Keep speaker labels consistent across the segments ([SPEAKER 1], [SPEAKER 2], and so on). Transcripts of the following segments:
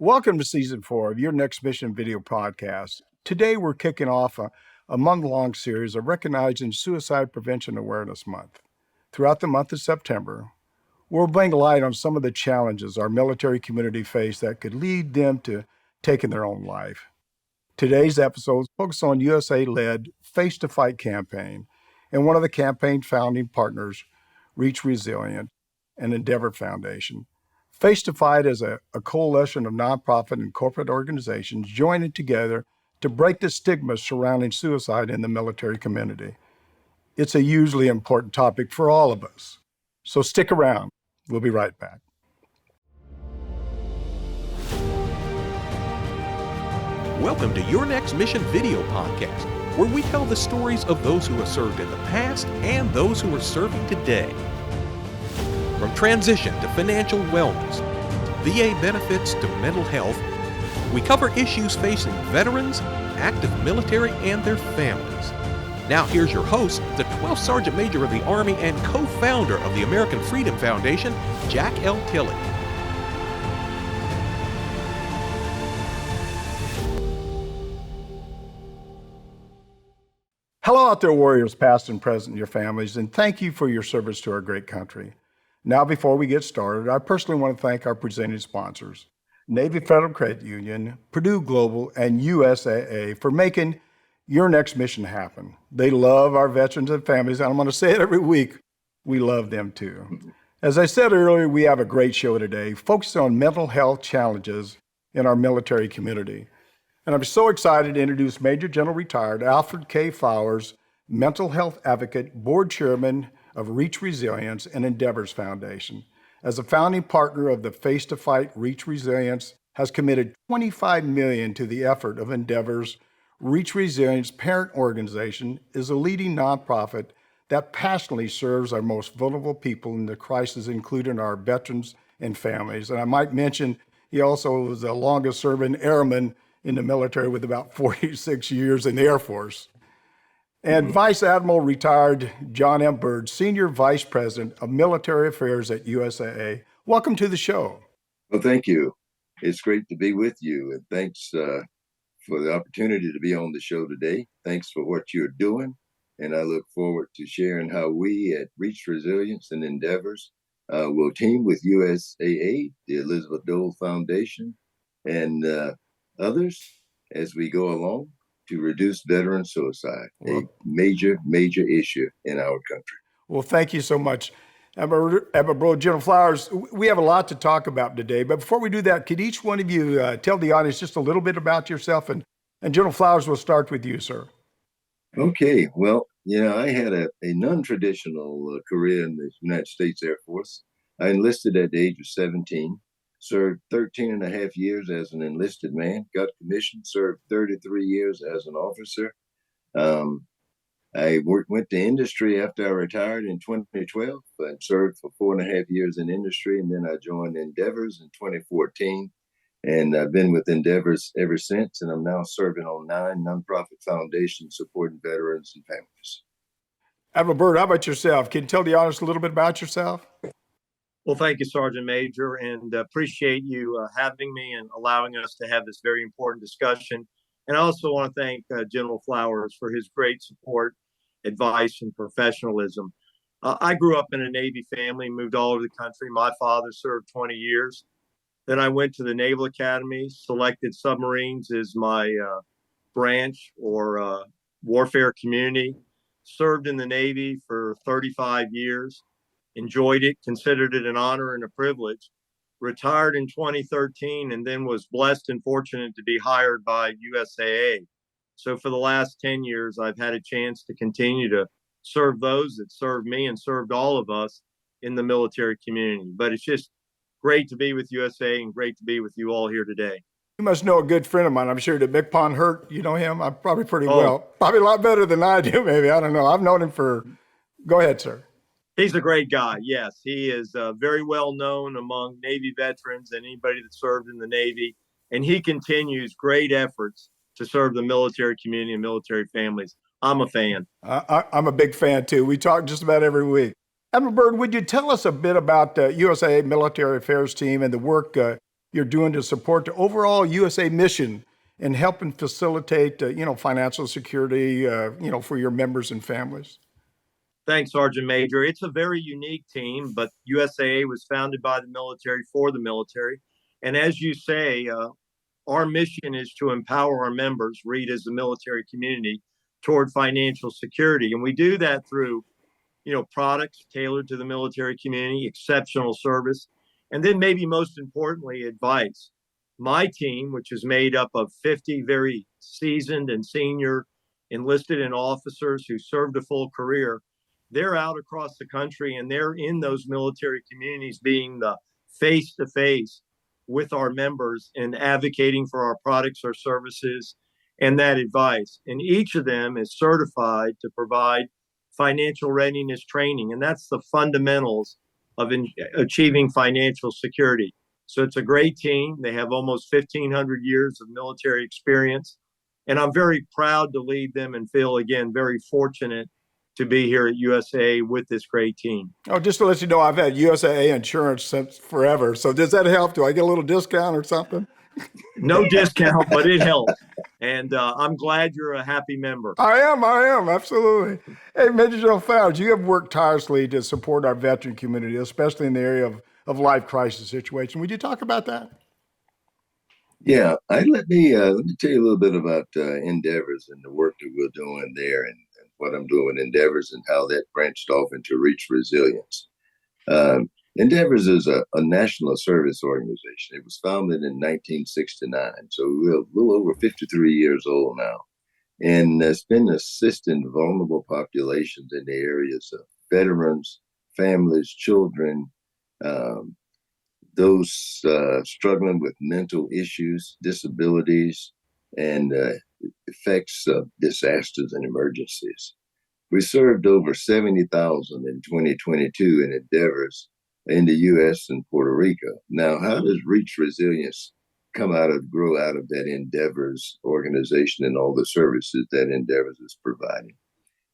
[SPEAKER 1] Welcome to Season 4 of Your Next Mission video podcast. Today we're kicking off a month-long series of recognizing Suicide Prevention Awareness Month. Throughout the month of September, we'll bring light on some of the challenges our military community face that could lead them to taking their own life. Today's episode focuses on USA-led Face to Fight campaign and one of the campaign's founding partners, Reach Resilient and Endeavor Foundation. Face to Fight is a coalition of nonprofit and corporate organizations joining together to break the stigma surrounding suicide in the military community. It's a hugely important topic for all of us. So stick around. We'll be right back.
[SPEAKER 2] Welcome to Your Next Mission video podcast, where we tell the stories of those who have served in the past and those who are serving today. From transition to financial wellness, VA benefits to mental health, we cover issues facing veterans, active military, and their families. Now here's your host, the 12th Sergeant Major of the Army and co-founder of the American Freedom Foundation, Jack L. Tilley.
[SPEAKER 1] Hello out there, warriors past and present, and your families, and thank you for your service to our great country. Now, before we get started, I personally want to thank our presenting sponsors, Navy Federal Credit Union, Purdue Global, and USAA for making Your Next Mission happen. They love our veterans and families, and I'm going to say it every week, we love them too. As I said earlier, we have a great show today, focusing on mental health challenges in our military community. And I'm so excited to introduce Major General Retired Alfred K. Flowers, mental health advocate, board chairman of Reach Resilience and Endeavors Foundation. As a founding partner of the Face to Fight, Reach Resilience has committed $25 million to the effort of Endeavors. Reach Resilience parent organization is a leading nonprofit that passionately serves our most vulnerable people in the crisis, including our veterans and families. And I might mention, he also was the longest serving airman in the military with about 46 years in the Air Force. And Vice Admiral Retired John M. Byrd, Senior Vice President of Military Affairs at USAA. Welcome to the show.
[SPEAKER 3] Well, thank you. It's great to be with you. And thanks for the opportunity to be on the show today. Thanks for what you're doing. And I look forward to sharing how we at Reach Resilience and Endeavors will team with USAA, the Elizabeth Dole Foundation, and others as we go along to reduce veteran suicide, a major issue in our country.
[SPEAKER 1] Well, thank you so much. Admiral General Flowers, we have a lot to talk about today, but before we do that, could each one of you tell the audience just a little bit about yourself? And General Flowers, we'll start with you, sir.
[SPEAKER 3] Okay, well, I had a non-traditional career in the United States Air Force. I enlisted at the age of 17. Served 13 and a half years as an enlisted man, got commissioned, served 33 years as an officer. I went to industry after I retired in 2012 and served for 4.5 years in industry. And then I joined Endeavors in 2014. And I've been with Endeavors ever since. And I'm now serving on 9 nonprofit foundations supporting veterans and families.
[SPEAKER 1] Admiral Byrd, how about yourself? Can you tell the audience a little bit about yourself?
[SPEAKER 4] Well, thank you, Sergeant Major, and appreciate you having me and allowing us to have this very important discussion. And I also want to thank General Flowers for his great support, advice, and professionalism. I grew up in a Navy family, moved all over the country. My father served 20 years. Then I went to the Naval Academy, selected submarines as my branch or warfare community, served in the Navy for 35 years. Enjoyed it, considered it an honor and a privilege, retired in 2013, and then was blessed and fortunate to be hired by USAA. So for the last 10 years, I've had a chance to continue to serve those that served me and served all of us in the military community. But it's just great to be with USAA and great to be with you all here today.
[SPEAKER 1] You must know a good friend of mine. I'm sure that Mick Pond Hurt, you know him? I'm probably pretty well. Probably a lot better than I do, maybe. I don't know. I've known him for... Go ahead, sir.
[SPEAKER 4] He's a great guy. Yes, he is very well known among Navy veterans and anybody that served in the Navy. And he continues great efforts to serve the military community and military families. I'm a fan.
[SPEAKER 1] I'm a big fan, too. We talk just about every week. Admiral Byrd, would you tell us a bit about the USAA Military Affairs team and the work you're doing to support the overall USA mission and helping facilitate, financial security, for your members and families?
[SPEAKER 4] Thanks, Sergeant Major. It's a very unique team, but USAA was founded by the military for the military. And as you say, our mission is to empower our members, read as the military community, toward financial security. And we do that through, products tailored to the military community, exceptional service, and then maybe most importantly, advice. My team, which is made up of 50 very seasoned and senior enlisted and officers who served a full career, they're out across the country and they're in those military communities being the face-to-face with our members and advocating for our products or services and that advice. And each of them is certified to provide financial readiness training. And that's the fundamentals of achieving financial security. So it's a great team. They have almost 1,500 years of military experience. And I'm very proud to lead them and feel, again, very fortunate to be here at USAA with this great team.
[SPEAKER 1] Oh, just to let you know, I've had USAA insurance since forever. So does that help? Do I get a little discount or something?
[SPEAKER 4] No discount, but it helps. And I'm glad you're a happy member.
[SPEAKER 1] I am, absolutely. Hey, Major General Flowers, you have worked tirelessly to support our veteran community, especially in the area of life crisis situation. Would you talk about that?
[SPEAKER 3] Yeah, let me tell you a little bit about Endeavors and the work that we're doing there, and what I'm doing with Endeavors and how that branched off into Reach Resilience. Endeavors is a national service organization. It was founded in 1969, so we're a little over 53 years old now. And it's been assisting vulnerable populations in the areas of veterans, families, children, those struggling with mental issues, disabilities, and effects of disasters and emergencies. We served over 70,000 in 2022 in Endeavors in the U.S. and Puerto Rico. Now, how does Reach Resilience grow out of that Endeavors organization and all the services that Endeavors is providing?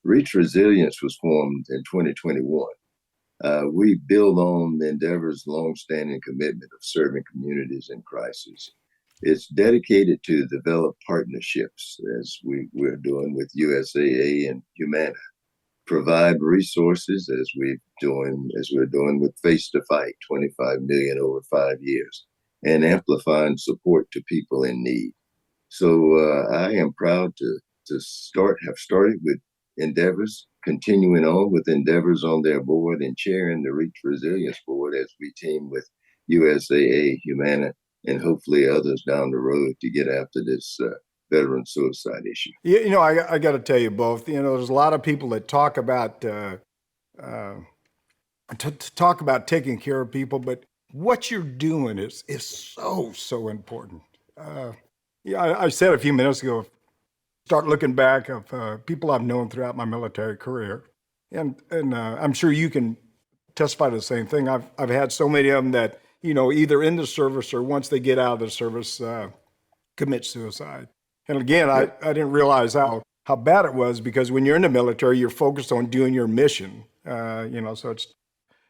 [SPEAKER 3] Reach Resilience was formed in 2021. We build on Endeavors' longstanding commitment of serving communities in crisis. It's dedicated to develop partnerships, as we're doing with USAA and Humana, provide resources as we're doing with Face to Fight, 25 million over 5 years, and amplifying support to people in need. So I am proud to have started with Endeavors, continuing on with Endeavors on their board and chairing the Reach Resilience Board as we team with USAA, Humana, and hopefully others down the road to get after this veteran suicide issue.
[SPEAKER 1] I got to tell you both. There's a lot of people that talk about talk about taking care of people, but what you're doing is so important. I said a few minutes ago, start looking back of people I've known throughout my military career, and I'm sure you can testify to the same thing. I've had so many of them that either in the service or once they get out of the service commit suicide. And again, I didn't realize how bad it was, because when you're in the military, you're focused on doing your mission. So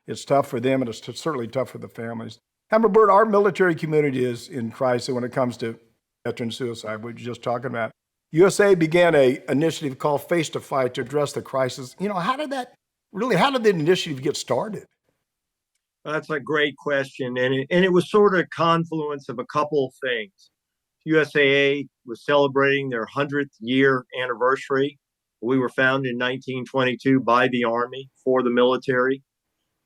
[SPEAKER 1] it's tough for them, and it's certainly tough for the families. Bert, our military community is in crisis when it comes to veteran suicide. We were just talking about. USA began an initiative called Face to Fight to address the crisis. How did the initiative get started?
[SPEAKER 4] That's a great question. And it was sort of a confluence of a couple of things. USAA was celebrating their 100th year anniversary. We were founded in 1922 by the Army for the military.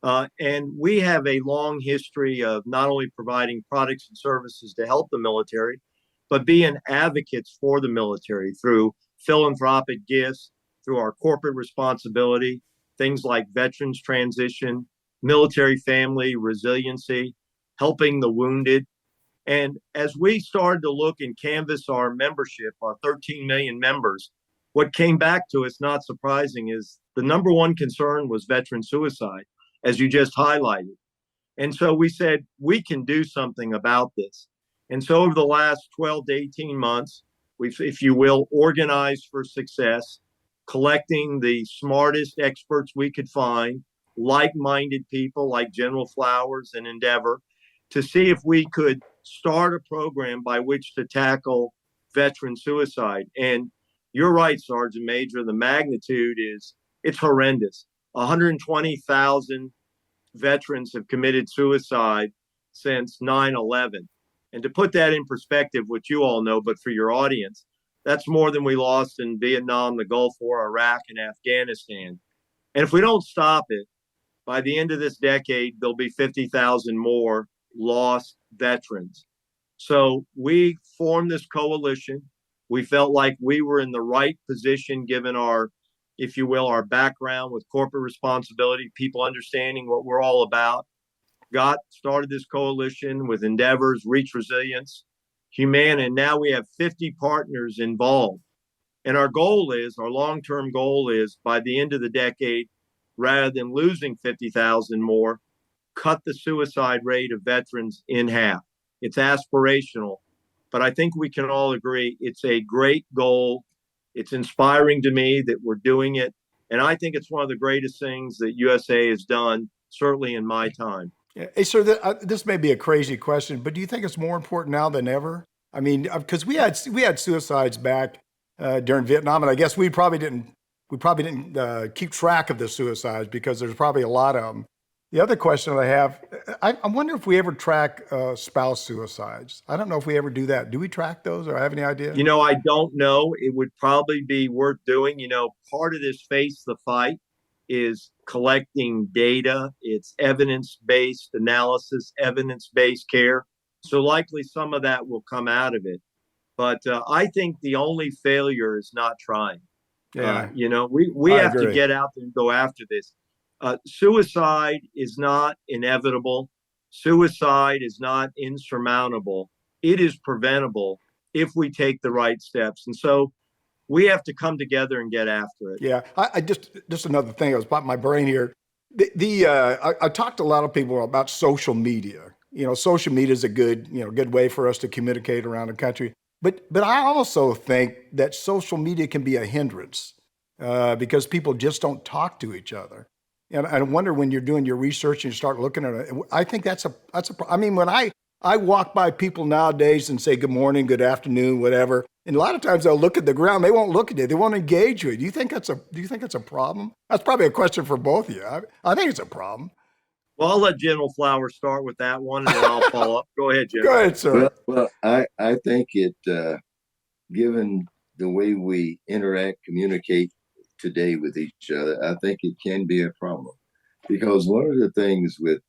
[SPEAKER 4] And we have a long history of not only providing products and services to help the military, but being advocates for the military through philanthropic gifts, through our corporate responsibility, things like veterans transition, military family resiliency, helping the wounded. And as we started to look and canvass our membership, our 13 million members, what came back to us, not surprising, is the number one concern was veteran suicide, as you just highlighted. And so we said, we can do something about this. And so over the last 12 to 18 months, we've, if you will, organized for success, collecting the smartest experts we could find, like-minded people like General Flowers and Endeavor, to see if we could start a program by which to tackle veteran suicide. And you're right, Sergeant Major, the magnitude it's horrendous. 120,000 veterans have committed suicide since 9/11. And to put that in perspective, which you all know, but for your audience, that's more than we lost in Vietnam, the Gulf War, Iraq, and Afghanistan. And if we don't stop it, by the end of this decade, there'll be 50,000 more lost veterans. So we formed this coalition. We felt like we were in the right position, given our, if you will, our background with corporate responsibility, people understanding what we're all about. Started this coalition with endeavors, reach resilience, Humana, and now we have 50 partners involved. And our long-term goal is by the end of the decade, rather than losing 50,000 more, cut the suicide rate of veterans in half. It's aspirational, but I think we can all agree it's a great goal. It's inspiring to me that we're doing it. And I think it's one of the greatest things that USAA has done, certainly in my time.
[SPEAKER 1] Yeah. Hey, sir, this may be a crazy question, but do you think it's more important now than ever? I mean, because we had suicides back during Vietnam, and I guess we probably didn't keep track of the suicides because there's probably a lot of them. The other question that I have, I wonder if we ever track spouse suicides. I don't know if we ever do that. Do we track those, or have any idea?
[SPEAKER 4] I don't know. It would probably be worth doing. Part of this Face the Fight is collecting data. It's evidence-based analysis, evidence-based care. So likely some of that will come out of it. But I think the only failure is not trying.
[SPEAKER 1] Yeah.
[SPEAKER 4] We have
[SPEAKER 1] agree.
[SPEAKER 4] to get out there and go after this. Suicide is not inevitable. Suicide is not insurmountable. It is preventable if we take the right steps. And so we have to come together and get after it.
[SPEAKER 1] Yeah. I just another thing that was popping my brain here. I talked to a lot of people about social media. Social media is a good way for us to communicate around the country. But I also think that social media can be a hindrance because people just don't talk to each other. And I wonder when you're doing your research and you start looking at it, I think I mean, when I walk by people nowadays and say good morning, good afternoon, whatever, and a lot of times they'll look at the ground. They won't look at you. They won't engage with you. Do you think it's a problem? That's probably a question for both of you. I think it's a problem.
[SPEAKER 4] Well, I'll let General Flowers start with that one, and then I'll follow up. Go ahead, General.
[SPEAKER 1] Go ahead, sir.
[SPEAKER 3] Well, I think it, given the way we communicate today with each other, I think it can be a problem. Because one of the things with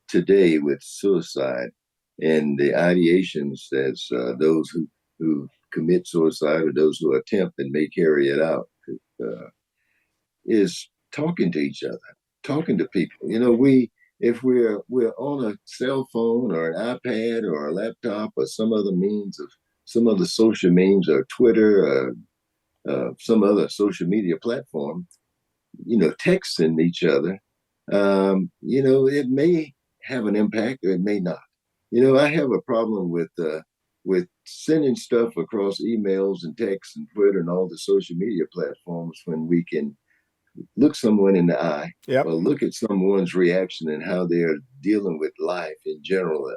[SPEAKER 3] today with suicide and the ideations as those who commit suicide or those who attempt and may carry it out is talking to each other, talking to people. If we're on a cell phone or an iPad or a laptop or some other social means or Twitter or some other social media platform, texting each other, it may have an impact or it may not. I have a problem with sending stuff across emails and texts and Twitter and all the social media platforms when we can look someone in the eye,
[SPEAKER 1] yep,
[SPEAKER 3] or look at someone's reaction and how they're dealing with life in general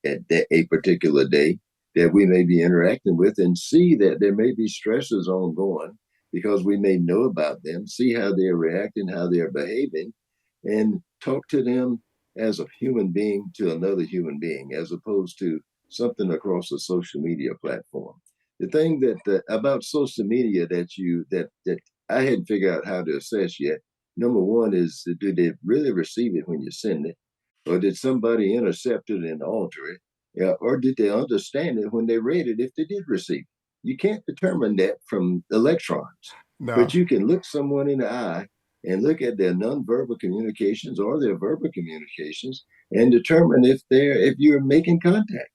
[SPEAKER 3] at a particular day that we may be interacting with, and see that there may be stresses ongoing because we may know about them, see how they're reacting, how they're behaving, and talk to them as a human being to another human being, as opposed to something across a social media platform. The thing that about social media that I hadn't figured out how to assess yet. Number one is, do they really receive it when you send it? Or did somebody intercept it and alter it? Yeah, or did they understand it when they read it if they did receive it? You can't determine that from electrons.
[SPEAKER 1] No.
[SPEAKER 3] But you can look someone in the eye and look at their nonverbal communications or their verbal communications and determine if you're making contact.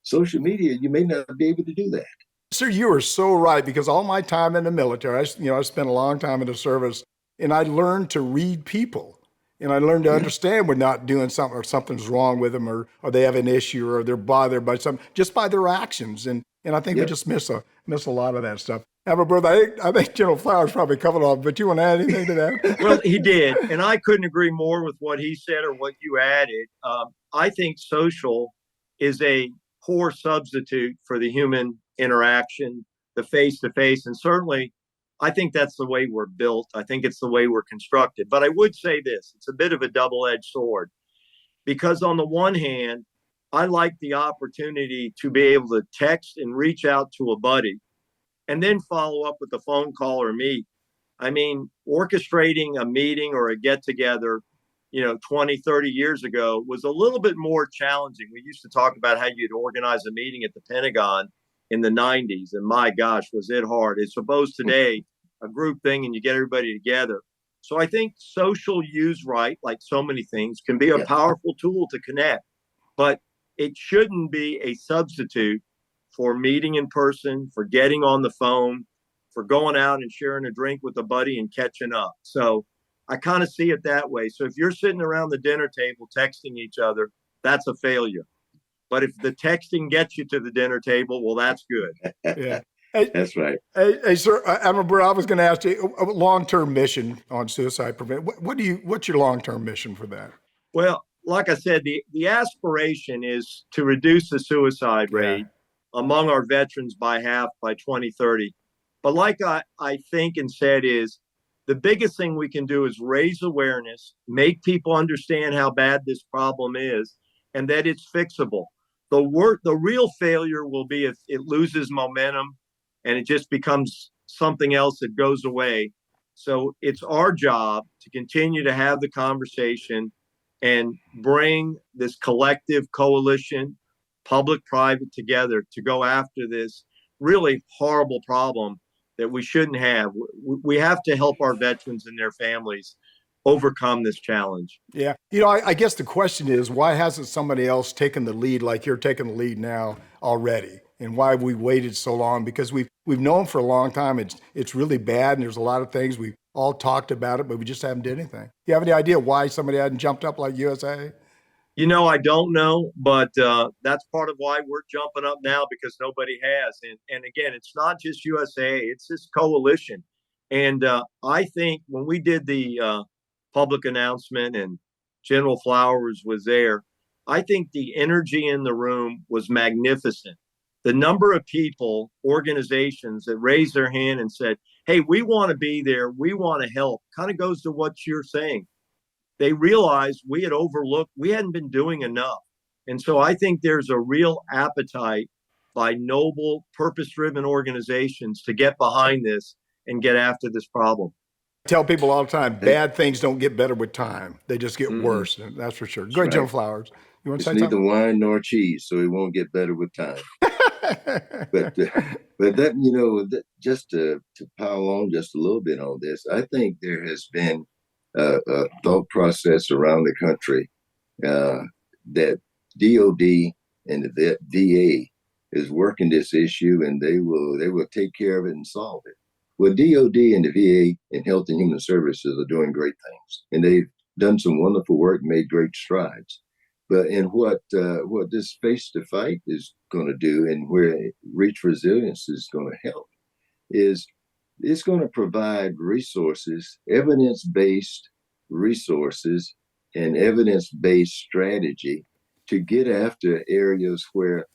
[SPEAKER 3] Social media, you may not be able to do that.
[SPEAKER 1] Sir, you are so right, because all my time in the military, I spent a long time in the service, and I learned to read people, and I learned to understand we're not doing something or something's wrong with them, or they have an issue, or they're bothered by something just by their actions, and I think we just miss a lot of that stuff. Now, my brother, I think General Flowers probably covered all, but you want to add anything to that?
[SPEAKER 4] Well, he did, and I couldn't agree more with what he said or what you added. I think social is a poor substitute for the human interaction, the face to face. And certainly, I think that's the way we're built. I think it's the way we're constructed. But I would say this, it's a bit of a double edged sword, because on the one hand, I like the opportunity to be able to text and reach out to a buddy and then follow up with a phone call or meet. I mean, orchestrating a meeting or a get together, 20, 30 years ago was a little bit more challenging. We used to talk about how you'd organize a meeting at the Pentagon in the 90s. And my gosh, was it hard. It's supposed today a group thing and you get everybody together. So I think social use right, like so many things, can be a powerful tool to connect, but it shouldn't be a substitute for meeting in person, for getting on the phone, for going out and sharing a drink with a buddy and catching up. So I kind of see it that way. So if you're sitting around the dinner table texting each other, that's a failure. But if the texting gets you to the dinner table, well, that's good.
[SPEAKER 1] Yeah. Hey,
[SPEAKER 3] That's right.
[SPEAKER 1] hey, sir, Admiral, I was going to ask you a long-term mission on suicide prevention. What's your long-term mission for that?
[SPEAKER 4] Well, like I said, the aspiration is to reduce the suicide rate among our veterans by half by 2030. But like I think and said is, the biggest thing we can do is raise awareness, make people understand how bad this problem is, and that it's fixable. The real failure will be if it loses momentum and it just becomes something else that goes away. So it's our job to continue to have the conversation and bring this collective coalition, public-private together to go after this really horrible problem that we shouldn't have. We have to help our veterans and their families overcome this challenge.
[SPEAKER 1] Yeah. I guess the question is, why hasn't somebody else taken the lead like you're taking the lead now already? And why have we waited so long? Because we've known for a long time it's really bad, and there's a lot of things we've all talked about it, but we just haven't did anything. Do you have any idea why somebody hadn't jumped up like USAA?
[SPEAKER 4] I don't know, but that's part of why we're jumping up now, because nobody has. And again, it's not just USAA, it's this coalition. And I think when we did the public announcement and General Flowers was there, I think the energy in the room was magnificent. The number of people, organizations that raised their hand and said, hey, we want to be there, we want to help, kind of goes to what you're saying. They realized we had overlooked, we hadn't been doing enough. And so I think there's a real appetite by noble, purpose-driven organizations to get behind this and get after this problem.
[SPEAKER 1] I tell people all the time, bad things don't get better with time. They just get worse. And that's for sure. Go ahead, General Flowers. You want to say
[SPEAKER 3] It's
[SPEAKER 1] something?
[SPEAKER 3] neither wine nor cheese, so it won't get better with time. but that, just to pile on just a little bit on this, I think there has been a thought process around the country that DOD and the VA is working this issue, and they will take care of it and solve it. Well, DOD and the VA and Health and Human Services are doing great things, and they've done some wonderful work, made great strides. But in what this Face to Fight is going to do, and where Reach Resilience is going to help, is it's going to provide resources, evidence-based resources, and evidence-based strategy to get after areas where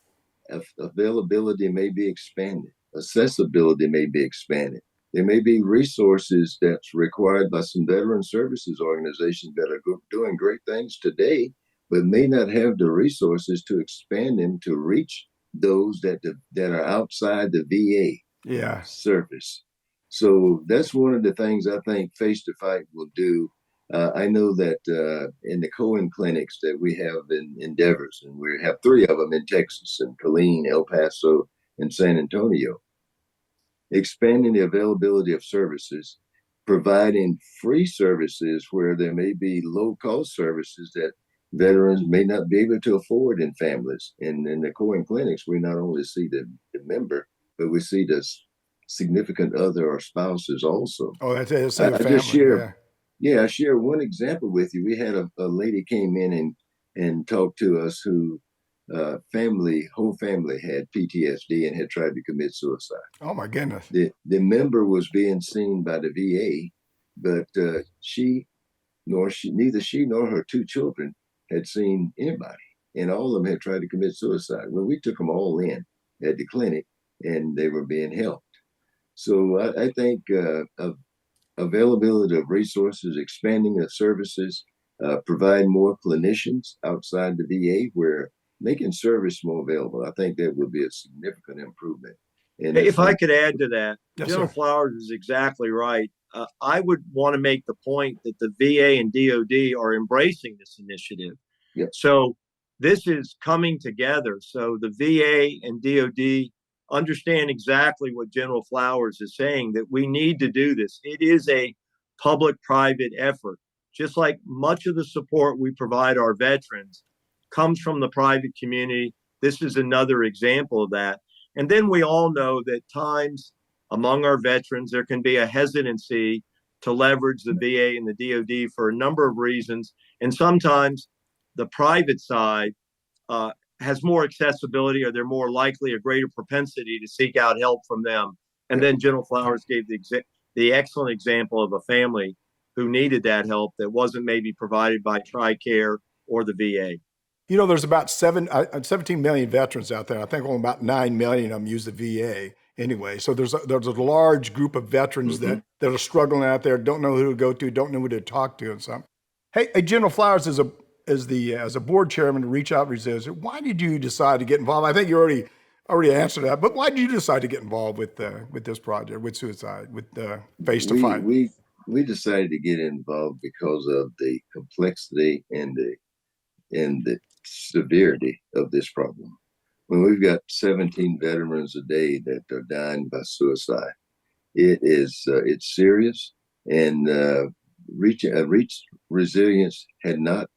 [SPEAKER 3] availability may be expanded, accessibility may be expanded. There may be resources that's required by some veteran services organizations that are doing great things today, but may not have the resources to expand them to reach those that are outside the VA service. So that's one of the things I think Face to Fight will do. I know that in the Cohen clinics that we have in Endeavors, and we have 3 of them in Texas, in Killeen, El Paso, and San Antonio, expanding the availability of services, providing free services where there may be low-cost services that veterans may not be able to afford in families. And in the Cohen clinics, we not only see the member, but we see the significant other or spouses also.
[SPEAKER 1] Oh, that's a
[SPEAKER 3] I
[SPEAKER 1] family.
[SPEAKER 3] just share, I share one example with you. We had a lady came in and talked to us who whole family had PTSD and had tried to commit suicide.
[SPEAKER 1] Oh my goodness.
[SPEAKER 3] The member was being seen by the VA, but neither she nor her 2 children had seen anybody. and all of them had tried to commit suicide. Well, we took them all in at the clinic, and they were being helped. So I think availability of resources, expanding the services, provide more clinicians outside the VA, where making service more available. I think that would be a significant improvement. And
[SPEAKER 4] if I could add to that,
[SPEAKER 1] Yes,
[SPEAKER 4] General
[SPEAKER 1] sir.
[SPEAKER 4] Flowers is exactly right. I would want to make the point that the VA and DOD are embracing this initiative.
[SPEAKER 3] Yep.
[SPEAKER 4] So this is coming together. So the VA and DOD understand exactly what General Flowers is saying, that we need to do this. It is a public-private effort. Just like much of the support we provide our veterans comes from the private community, this is another example of that. And then we all know that times among our veterans, there can be a hesitancy to leverage the VA and the DOD for a number of reasons. And sometimes the private side has more accessibility, or they're more likely, a greater propensity to seek out help from them. And then General Flowers gave the excellent example of a family who needed that help that wasn't maybe provided by TRICARE or the VA.
[SPEAKER 1] You know, there's about 17 million veterans out there. I think only about 9 million of them use the VA anyway. So there's a large group of veterans that are struggling out there, don't know who to go to, don't know who to talk to, and something. Hey, General Flowers, as a board chairman to Reach Out Resilience, why did you decide to get involved? I think you already answered that, but why did you decide to get involved with this project, with suicide, with Face to Fight?
[SPEAKER 3] We decided to get involved because of the complexity and the severity of this problem. When we've got 17 veterans a day that are dying by suicide, it's serious. And Reach Resilience had not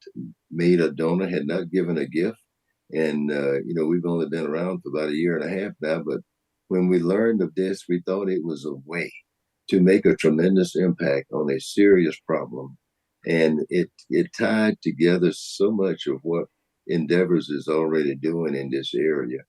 [SPEAKER 3] made a donor, had not given a gift, and we've only been around for about a year and a half now. But when we learned of this, we thought it was a way to make a tremendous impact on a serious problem. And it tied together so much of what Endeavors is already doing in this area,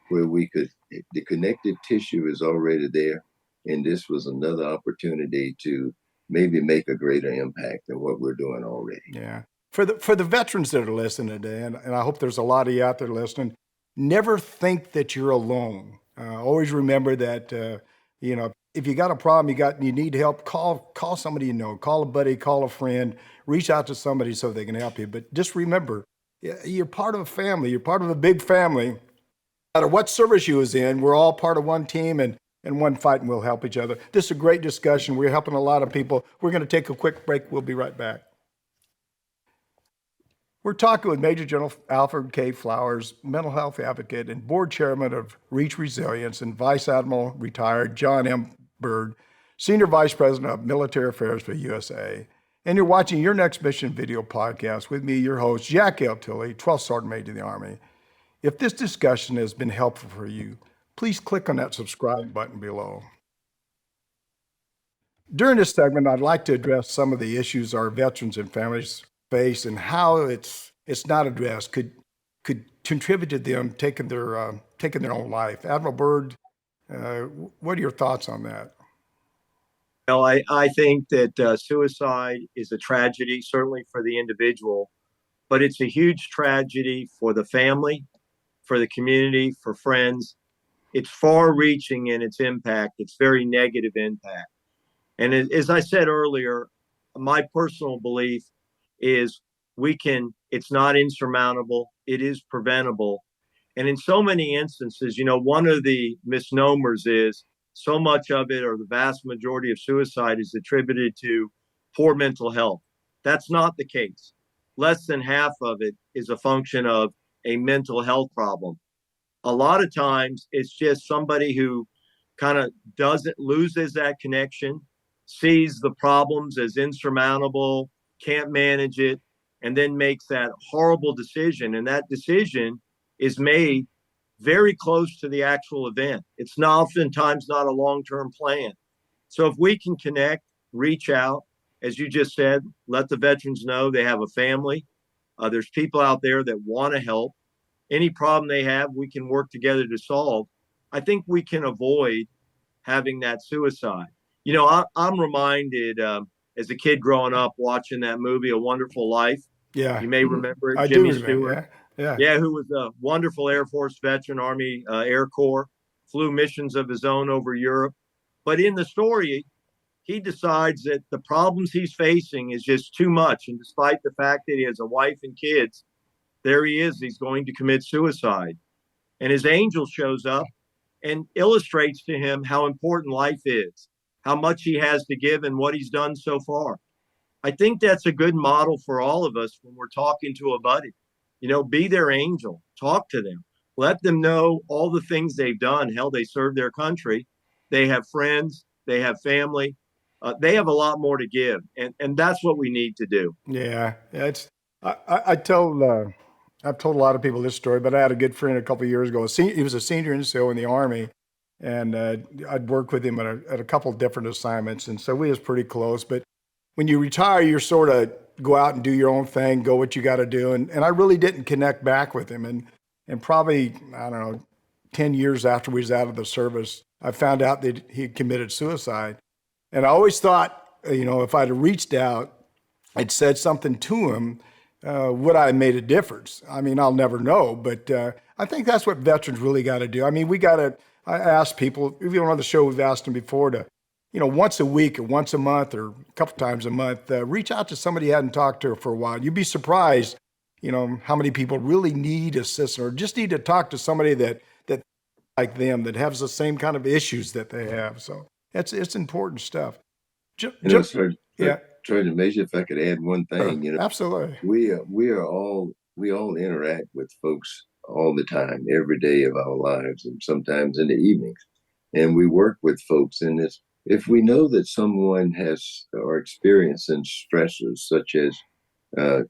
[SPEAKER 3] where the connective tissue is already there. And this was another opportunity to maybe make a greater impact than what we're doing already.
[SPEAKER 1] Yeah. For the veterans that are listening today, and I hope there's a lot of you out there listening, never think that you're alone. Always remember that, if you got a problem, you need help, call somebody you know, call a buddy, call a friend, reach out to somebody so they can help you. But just remember, you're part of a family. You're part of a big family. No matter what service you was in, we're all part of one team and one fight, and we'll help each other. This is a great discussion. We're helping a lot of people. We're going to take a quick break. We'll be right back. We're talking with Major General Alfred K. Flowers, mental health advocate and board chairman of Reach Resilience, and Vice Admiral retired John M. Byrd, Senior Vice President of Military Affairs for USAA. And you're watching Your Next Mission video podcast with me, your host, Jack L. Tilley, 12th Sergeant Major of the Army. If this discussion has been helpful for you, please click on that subscribe button below. During this segment, I'd like to address some of the issues our veterans and families face and how it's not addressed could contribute to them taking their own life. Admiral Byrd, what are your thoughts on that?
[SPEAKER 4] Well, I think that suicide is a tragedy, certainly for the individual, but it's a huge tragedy for the family, for the community, for friends. It's far-reaching in its impact. It's very negative impact. And as I said earlier, my personal belief is it's not insurmountable. It is preventable. And in so many instances, one of the misnomers is so much of it, or the vast majority of suicide, is attributed to poor mental health. That's not the case. Less than half of it is a function of a mental health problem. A lot of times it's just somebody who kind of loses that connection, sees the problems as insurmountable, can't manage it, and then makes that horrible decision. And that decision is made very close to the actual event. It's oftentimes not a long-term plan. So if we can connect, reach out, as you just said, let the veterans know they have a family. There's people out there that want to help. Any problem they have, we can work together to solve. I think we can avoid having that suicide. I'm reminded as a kid growing up watching that movie, A Wonderful Life.
[SPEAKER 1] Yeah.
[SPEAKER 4] You may remember it,
[SPEAKER 1] I
[SPEAKER 4] Jimmy
[SPEAKER 1] do remember,
[SPEAKER 4] Stewart.
[SPEAKER 1] yeah. Yeah.
[SPEAKER 4] Yeah, who was a wonderful Air Force veteran, Army Air Corps, flew missions of his own over Europe. But in the story, he decides that the problems he's facing is just too much. And despite the fact that he has a wife and kids, there he is. He's going to commit suicide. And his angel shows up and illustrates to him how important life is, how much he has to give, and what he's done so far. I think that's a good model for all of us when we're talking to a buddy. Be their angel, talk to them, let them know all the things they've done. Hell, they serve their country, they have friends, they have family, they have a lot more to give, and that's what we need to do.
[SPEAKER 1] Yeah, it's I tell I've told a lot of people this story, but I had a good friend a couple of years ago. He was a senior NCO in the Army, and I'd worked with him at a couple of different assignments, and so we was pretty close. But when you retire, you're sort of go out and do your own thing, go what you got to do, and I really didn't connect back with him, and probably I don't know, 10 years after we was out of the service, I found out that he had committed suicide, and I always thought, if I'd have reached out, I'd said something to him, would I have made a difference? I mean, I'll never know, but I think that's what veterans really got to do. I mean, I ask people, even on the show, we've asked them before to, once a week or once a month or a couple times a month, reach out to somebody you hadn't talked to for a while. You'd be surprised, how many people really need assistance or just need to talk to somebody that like them, that has the same kind of issues that they have. So it's important stuff.
[SPEAKER 3] Yeah. Sergeant Major, if I could add one thing,
[SPEAKER 1] absolutely.
[SPEAKER 3] We all interact with folks all the time, every day of our lives, and sometimes in the evenings. And we work with folks, and if we know that someone has or experiencing stressors such as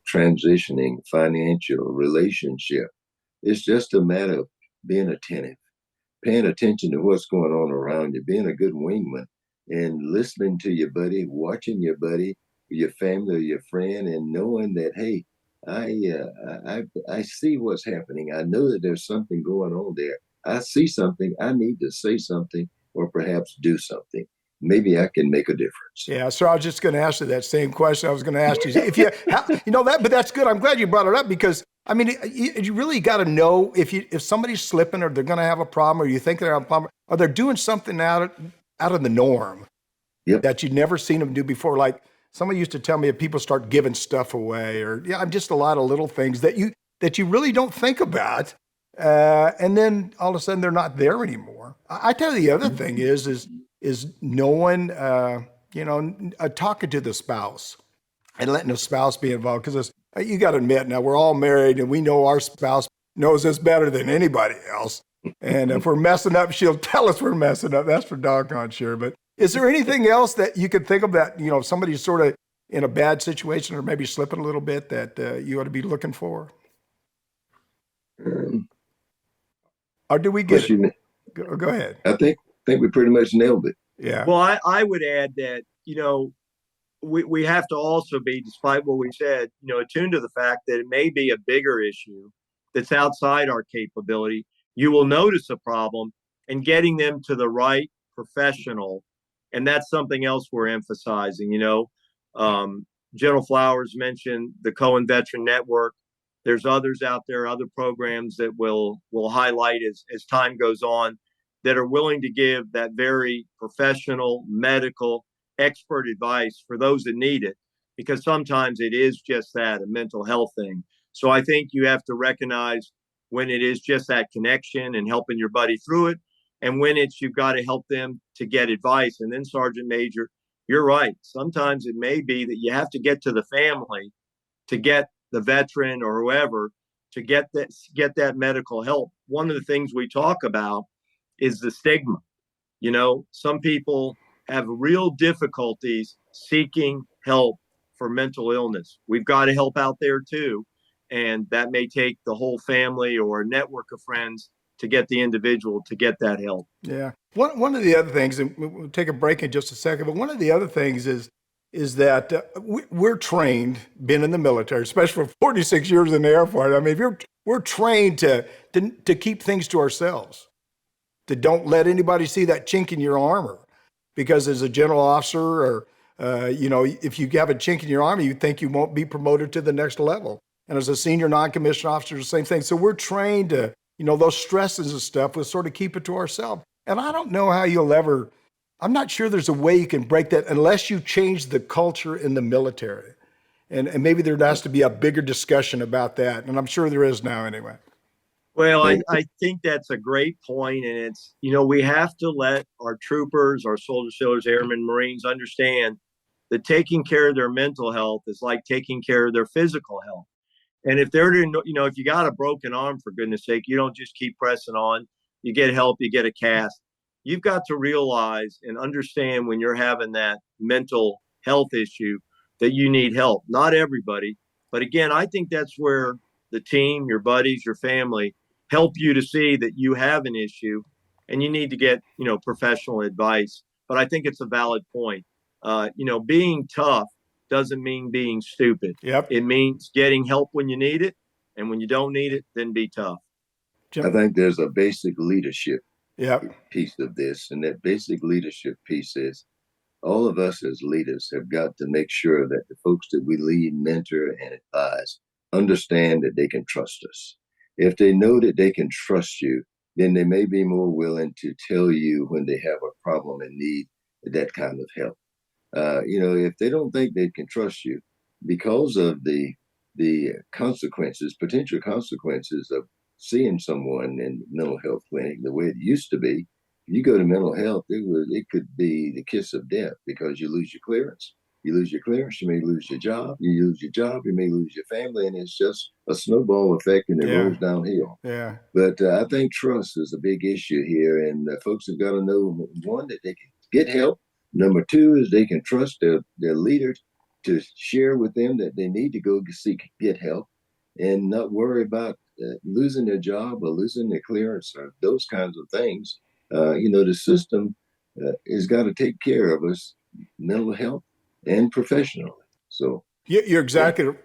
[SPEAKER 3] transitioning, financial, relationship, it's just a matter of being attentive, paying attention to what's going on around you, being a good wingman, and listening to your buddy, watching your buddy, your family, or your friend, and knowing that, hey, I see what's happening. I know that there's something going on there. I see something. I need to say something or perhaps do something. Maybe I can make a difference.
[SPEAKER 1] Yeah, so I was just going to ask you that same question. I was going to ask you but that's good. I'm glad you brought it up because I mean, you really got to know if somebody's slipping or they're going to have a problem or you think they're having a problem or they're doing something out of the norm that you'd never seen them do before. Like somebody used to tell me if people start giving stuff away or just a lot of little things that you really don't think about. And then all of a sudden they're not there anymore. I tell you the other thing is knowing, talking to the spouse and letting the spouse be involved. Because you got to admit, now we're all married and we know our spouse knows us better than anybody else. And if we're messing up, she'll tell us we're messing up. That's for doggone sure. But is there anything else that you could think of that, somebody's sort of in a bad situation or maybe slipping a little bit that you ought to be looking for? Or do we get it? Go ahead.
[SPEAKER 3] I think we pretty much nailed it.
[SPEAKER 1] Yeah.
[SPEAKER 4] Well, I would add that, we have to also be, despite what we said, attuned to the fact that it may be a bigger issue that's outside our capability. You will notice a problem and getting them to the right professional. And that's something else we're emphasizing. General Flowers mentioned the Cohen Veteran Network. There's others out there, other programs that will highlight as time goes on that are willing to give that very professional, medical, expert advice for those that need it, because sometimes it is just that, a mental health thing. So I think you have to recognize when it is just that connection and helping your buddy through it, and when it's you've got to help them to get advice. And then, Sergeant Major, you're right. Sometimes it may be that you have to get to the family to get the veteran or whoever to get that medical help. One of the things we talk about is the stigma. Some people have real difficulties seeking help for mental illness. We've got to help out there too. And that may take the whole family or a network of friends to get the individual to get that help.
[SPEAKER 1] Yeah. One of the other things, and we'll take a break in just a second, but one of the other things is that we're trained, being in the military, especially for 46 years in the Air Force. I mean, we're trained to keep things to ourselves, to don't let anybody see that chink in your armor. Because as a general officer or, if you have a chink in your armor, you think you won't be promoted to the next level. And as a senior non-commissioned officer, the same thing. So we're trained to, those stresses and stuff, we'll sort of keep it to ourselves. And I don't know how I'm not sure there's a way you can break that unless you change the culture in the military. And maybe there has to be a bigger discussion about that. And I'm sure there is now anyway.
[SPEAKER 4] Well, I think that's a great point. And it's, we have to let our troopers, our soldiers, sailors, airmen, Marines understand that taking care of their mental health is like taking care of their physical health. And if they're, if you got a broken arm, for goodness sake, you don't just keep pressing on. You get help, you get a cast. You've got to realize and understand when you're having that mental health issue that you need help. Not everybody. But again, I think that's where the team, your buddies, your family help you to see that you have an issue and you need to get, professional advice. But I think it's a valid point. Being tough doesn't mean being stupid.
[SPEAKER 1] Yep.
[SPEAKER 4] It means getting help when you need it. And when you don't need it, then be tough.
[SPEAKER 3] I think there's a basic leadership
[SPEAKER 1] Yep.
[SPEAKER 3] piece of this. And that basic leadership piece is all of us as leaders have got to make sure that the folks that we lead, mentor, and advise understand that they can trust us. If they know that they can trust you, then they may be more willing to tell you when they have a problem and need that kind of help. If they don't think they can trust you because of the potential consequences of seeing someone in mental health clinic the way it used to be, you go to mental health, it could be the kiss of death because you lose your clearance. You lose your clearance, you may lose your job. You lose your job, you may lose your family, and it's just a snowball effect, and it rolls downhill.
[SPEAKER 1] Yeah.
[SPEAKER 3] But I think trust is a big issue here, and folks have got to know, one, that they can get help. Number two is they can trust their leaders to share with them that they need to go get help, and not worry about losing their job or losing their clearance or those kinds of things. The system has got to take care of us, mental health and professionally. So
[SPEAKER 1] you're exactly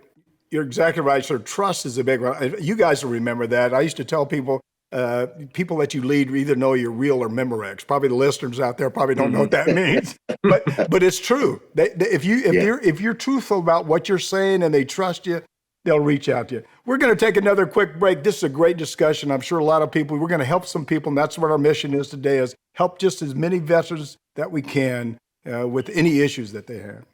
[SPEAKER 1] right. So trust is a big one. You guys will remember that. I used to tell people that you lead either know you're real or Memorex. Probably the listeners out there probably don't know what that means, but it's true. If you're truthful about what you're saying and they trust you, they'll reach out to you. We're going to take another quick break. This is a great discussion. I'm sure a lot of people, we're going to help some people, and that's what our mission is today, is help just as many veterans that we can with any issues that they have.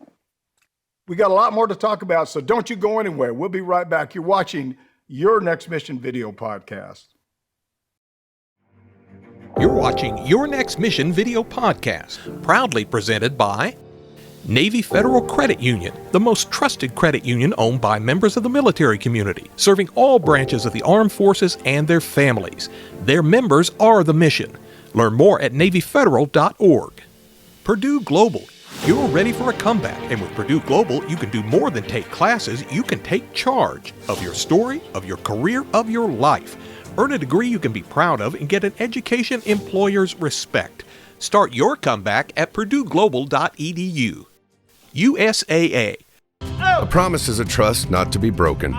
[SPEAKER 1] We got a lot more to talk about, so don't you go anywhere. We'll be right back. You're watching Your Next Mission video podcast.
[SPEAKER 2] You're watching Your Next Mission video podcast, proudly presented by Navy Federal Credit Union, the most trusted credit union owned by members of the military community, serving all branches of the armed forces and their families. Their members are the mission. Learn more at NavyFederal.org. Purdue Global. You're ready for a comeback, and with Purdue Global, you can do more than take classes. You can take charge of your story, of your career, of your life. Earn a degree you can be proud of and get an education employers respect. Start your comeback at PurdueGlobal.edu. USAA.
[SPEAKER 5] A promise is a trust not to be broken,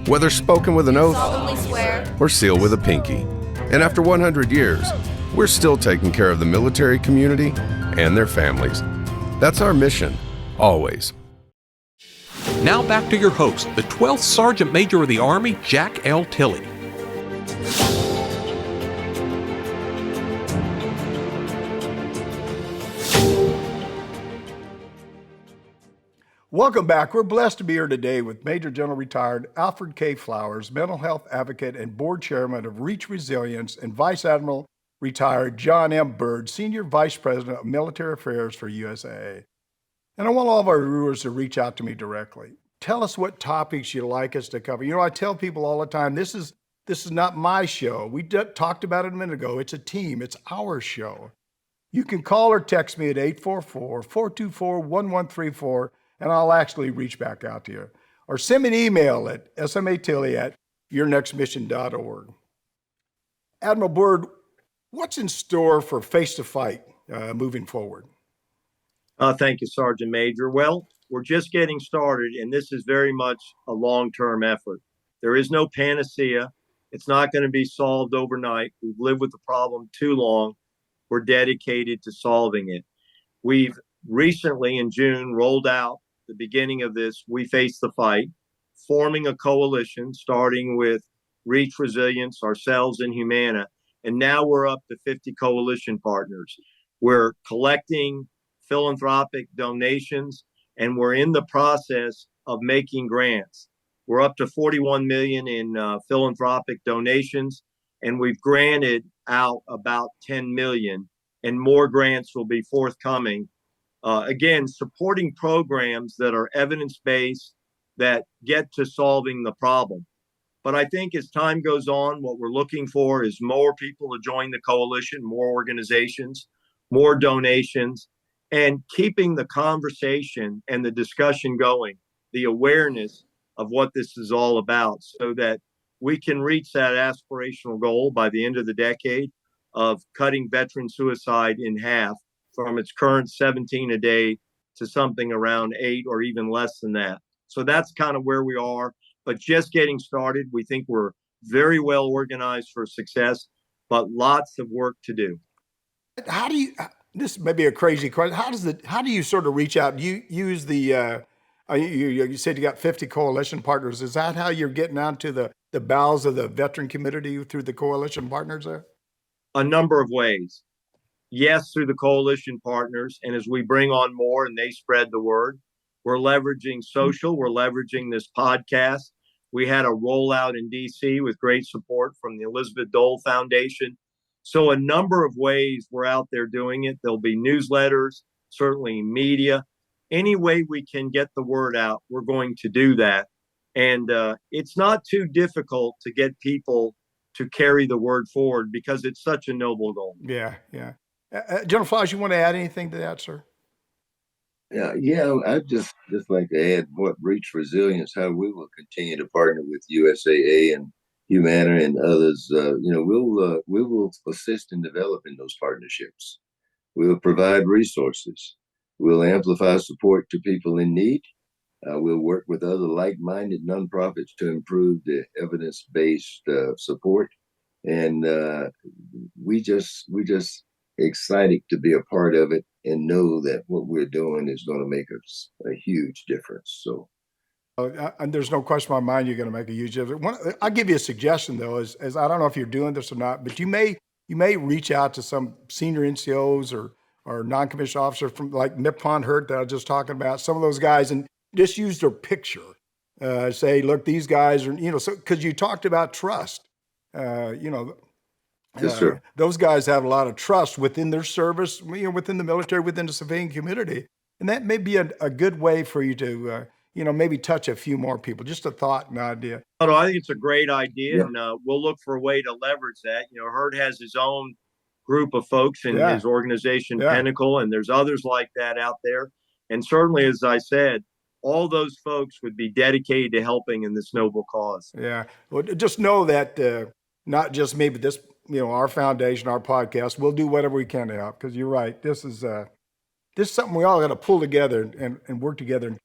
[SPEAKER 5] whether spoken with an oath
[SPEAKER 6] solemnly swear
[SPEAKER 5] or sealed with a pinky. And after 100 years, we're still taking care of the military community and their families. That's our mission, always.
[SPEAKER 2] Now back to your host, the 12th Sergeant Major of the Army, Jack L. Tilley.
[SPEAKER 1] Welcome back. We're blessed to be here today with Major General Retired Alfred K. Flowers, mental health advocate and board chairman of Reach Resilience, and Vice Admiral Retired John M. Byrd, Senior Vice President of Military Affairs for USAA. And I want all of our viewers to reach out to me directly. Tell us what topics you'd like us to cover. I tell people all the time, this is not my show. We talked about it a minute ago. It's a team. It's our show. You can call or text me at 844-424-1134, and I'll actually reach back out to you. Or send me an email at smatilley@yournextmission.org. Admiral Byrd, what's in store for Face to Fight moving forward?
[SPEAKER 4] Thank you, Sergeant Major. Well, we're just getting started, and this is very much a long-term effort. There is no panacea. It's not going to be solved overnight. We've lived with the problem too long. We're dedicated to solving it. We've recently, in June, rolled out the beginning of this We Face the Fight. forming a coalition, starting with Reach Resilience, ourselves, and Humana. And now we're up to 50 coalition partners. We're collecting philanthropic donations, and we're in the process of making grants. We're up to 41 million in philanthropic donations, and we've granted out about 10 million, and more grants will be forthcoming. Again, supporting programs that are evidence-based, that get to solving the problem. But I think as time goes on, what we're looking for is more people to join the coalition, more organizations, more donations, and keeping the conversation and the discussion going, the awareness of what this is all about, so that we can reach that aspirational goal by the end of the decade of cutting veteran suicide in half from its current 17 a day to something around 8 or even less than that. So that's kind of where we are, but just getting started. We think we're very well organized for success, but lots of work to do.
[SPEAKER 1] How do you, this may be a crazy question, how do you sort of reach out? Do you use the, you said you got 50 coalition partners. Is that how you're getting out to the bowels of the veteran community through the coalition partners there?
[SPEAKER 4] A number of ways. Yes, through the coalition partners. And as we bring on more and they spread the word, we're leveraging social, we're leveraging this podcast. We had a rollout in DC with great support from the Elizabeth Dole Foundation. So a number of ways we're out there doing it. There'll be newsletters, certainly media. Any way we can get the word out, we're going to do that. And it's not too difficult to get people to carry the word forward because it's such a noble goal.
[SPEAKER 1] Yeah, yeah. General Flowers, you want to add anything to that, sir?
[SPEAKER 3] Yeah. I'd just like to add what Reach Resilience, how we will continue to partner with USAA and Humana and others. We will assist in developing those partnerships. We'll provide resources. We'll amplify support to people in need. We'll work with other like-minded nonprofits to improve the evidence-based support, and we just excited to be a part of it and know that what we're doing is going to make us a huge difference. So,
[SPEAKER 1] and there's no question in my mind you're going to make a huge difference. I'll give you a suggestion though, is I don't know if you're doing this or not, but you may reach out to some senior NCOs or non-commissioned officer from like Nippon Hurt that I was just talking about, some of those guys, and just use their picture. Say, look, these guys are, so because you talked about trust,
[SPEAKER 3] yes, sir.
[SPEAKER 1] Those guys have a lot of trust within their service, within the military, within the civilian community. And that may be a good way for you to, maybe touch a few more people. Just a thought, an idea.
[SPEAKER 4] I think it's a great idea,
[SPEAKER 3] Yeah.
[SPEAKER 4] and we'll look for a way to leverage that. Hurt has his own group of folks in his organization, Pinnacle, and there's others like that out there. And certainly, as I said, all those folks would be dedicated to helping in this noble cause.
[SPEAKER 1] Yeah. Well, just know that not just me, but this, our foundation, our podcast, we'll do whatever we can to help. Because you're right, this is something we all got to pull together and work together.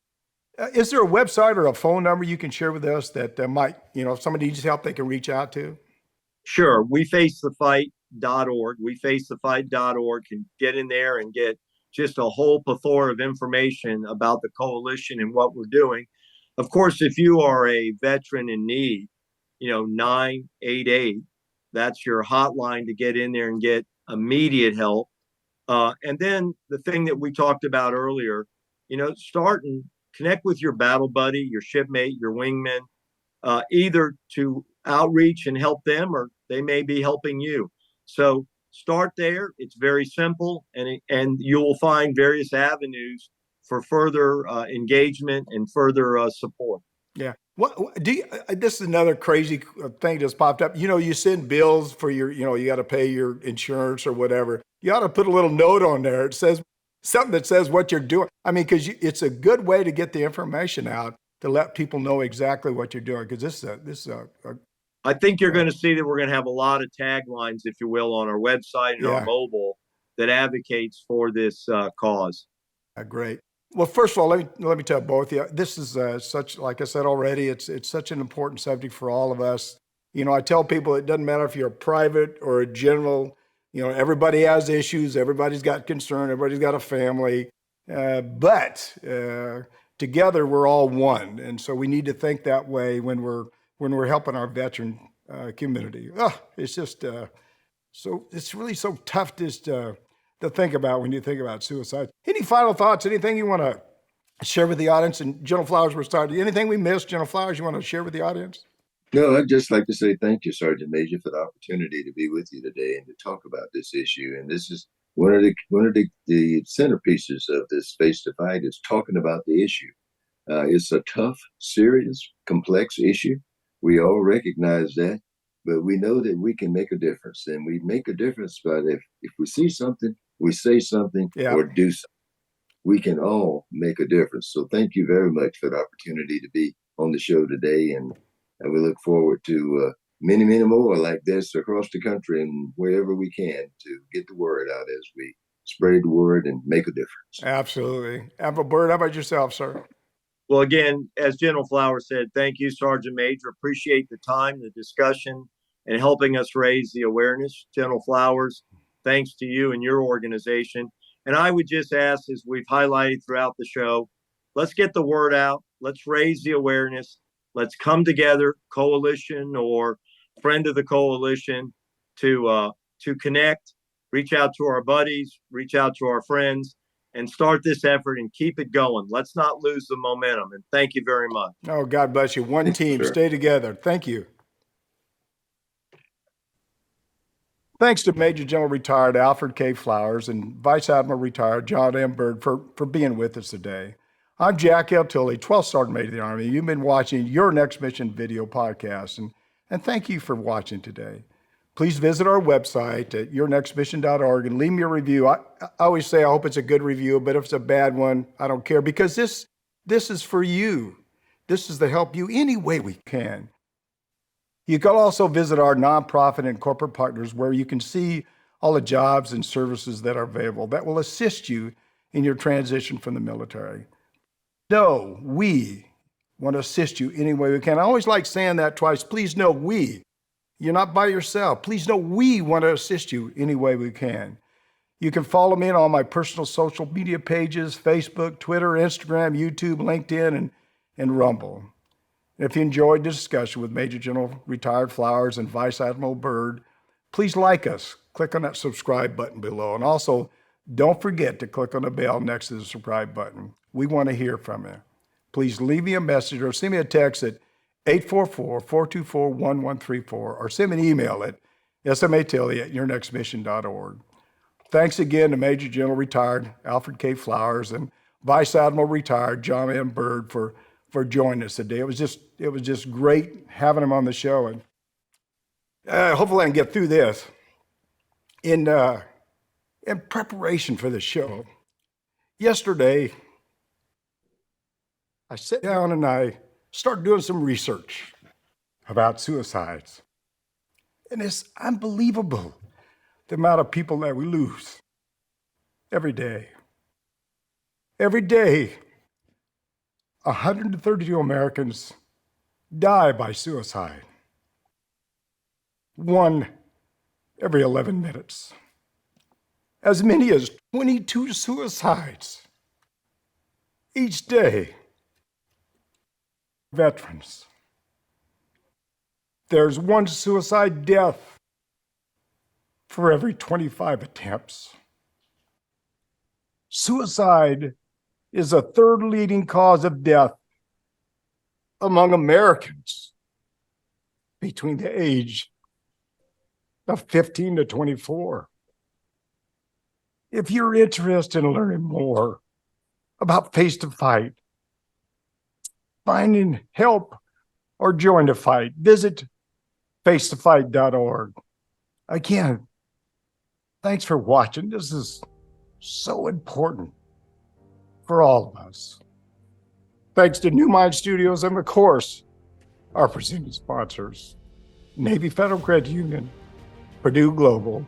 [SPEAKER 1] Is there a website or a phone number you can share with us that might, if somebody needs help, they can reach out to?
[SPEAKER 4] Sure. WeFaceTheFight.org. WeFaceTheFight.org can get in there and get just a whole plethora of information about the coalition and what we're doing. Of course, if you are a veteran in need, 988, that's your hotline to get in there and get immediate help. And then the thing that we talked about earlier, start and connect with your battle buddy, your shipmate, your wingman, either to outreach and help them, or they may be helping you. So start there. It's very simple, and you will find various avenues for further engagement and further support.
[SPEAKER 1] Yeah. What do you, this is another crazy thing that's popped up. You send bills for your, you got to pay your insurance or whatever. You ought to put a little note on there. It says something that says what you're doing. I mean, because it's a good way to get the information out to let people know exactly what you're doing. Because this is a
[SPEAKER 4] I think you're going to see that we're going to have a lot of taglines, if you will, on our website and our mobile that advocates for this cause.
[SPEAKER 1] Great. Well, first of all, let me tell both of you, this is such, like I said already, it's such an important subject for all of us. I tell people it doesn't matter if you're a private or a general, everybody has issues, everybody's got concern, everybody's got a family. But to together we're all one. And so we need to think that way when we're helping our veteran community. It's just so it's really so tough just to think about when you think about suicide. Any final thoughts? Anything you want to share with the audience? And General Flowers, we're starting. Anything we missed, General Flowers, you want to share with the audience?
[SPEAKER 3] No, I'd just like to say thank you, Sergeant Major, for the opportunity to be with you today and to talk about this issue. And this is one of the centerpieces of this Face to Fight is talking about the issue. It's a tough, serious, complex issue. We all recognize that, but we know that we can make a difference, and we make a difference by if we see something, we say something, or do something. We can all make a difference. So thank you very much for the opportunity to be on the show today, and we look forward to many, many more like this across the country and wherever we can to get the word out as we spread the word and make a difference.
[SPEAKER 1] Absolutely. Admiral Byrd, how about yourself, sir?
[SPEAKER 4] Well, again, as General Flowers said, thank you, Sergeant Major. Appreciate the time, the discussion, and helping us raise the awareness. General Flowers, thanks to you and your organization. And I would just ask, as we've highlighted throughout the show, let's get the word out. Let's raise the awareness. Let's come together, coalition or friend of the coalition, to connect, reach out to our buddies, reach out to our friends, and start this effort and keep it going. Let's not lose the momentum. And thank you very much.
[SPEAKER 1] Oh, God bless you. One team, sure. Stay together. Thank you. Thanks to Major General Retired Alfred K. Flowers and Vice Admiral Retired John M. Byrd for being with us today. I'm Jack L. Tilley, 12th Sergeant Major of the Army. You've been watching Your Next Mission video podcast, and thank you for watching today. Please visit our website at yournextmission.org and leave me a review. I always say I hope it's a good review, but if it's a bad one, I don't care, because this is for you. This is to help you any way we can. You can also visit our nonprofit and corporate partners where you can see all the jobs and services that are available that will assist you in your transition from the military. No, we want to assist you any way we can. I always like saying that twice. Please know we. You're not by yourself. Please know we want to assist you any way we can. You can follow me on all my personal social media pages, Facebook, Twitter, Instagram, YouTube, LinkedIn, and Rumble. If you enjoyed the discussion with Major General Retired Flowers and Vice Admiral Byrd, please like us. Click on that subscribe button below. And also, don't forget to click on the bell next to the subscribe button. We want to hear from you. Please leave me a message or send me a text at 844-424-1134 or send me an email at smatilley@yournextmission.org. Thanks again to Major General Retired Alfred K. Flowers and Vice Admiral Retired John M. Byrd for joining us today. It was just great having them on the show, and hopefully I can get through this. In preparation for the show, yesterday I sat down and I started doing some research about suicides. And it's unbelievable the amount of people that we lose every day. Every day, 132 Americans die by suicide. 1 every 11 minutes. As many as 22 suicides each day. Veterans. There's 1 suicide death for every 25 attempts. Suicide is the 3rd leading cause of death among Americans between the age of 15 to 24. If you're interested in learning more about Face to Fight, finding help, or join the fight, visit facetofight.org. Again, thanks for watching. This is so important for all of us. Thanks to New Mind Studios and, of course, our presenting sponsors, Navy Federal Credit Union, Purdue Global,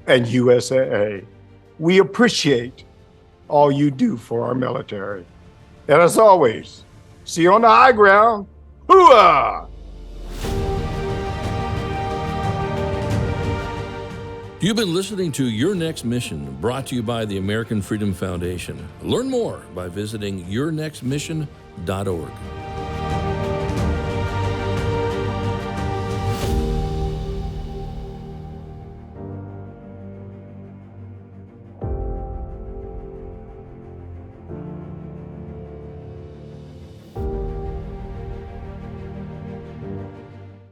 [SPEAKER 1] and USAA. We appreciate all you do for our military. And as always, see you on the high ground. Hooah!
[SPEAKER 6] You've been listening to Your Next Mission, brought to you by the American Freedom Foundation. Learn more by visiting yournextmission.org.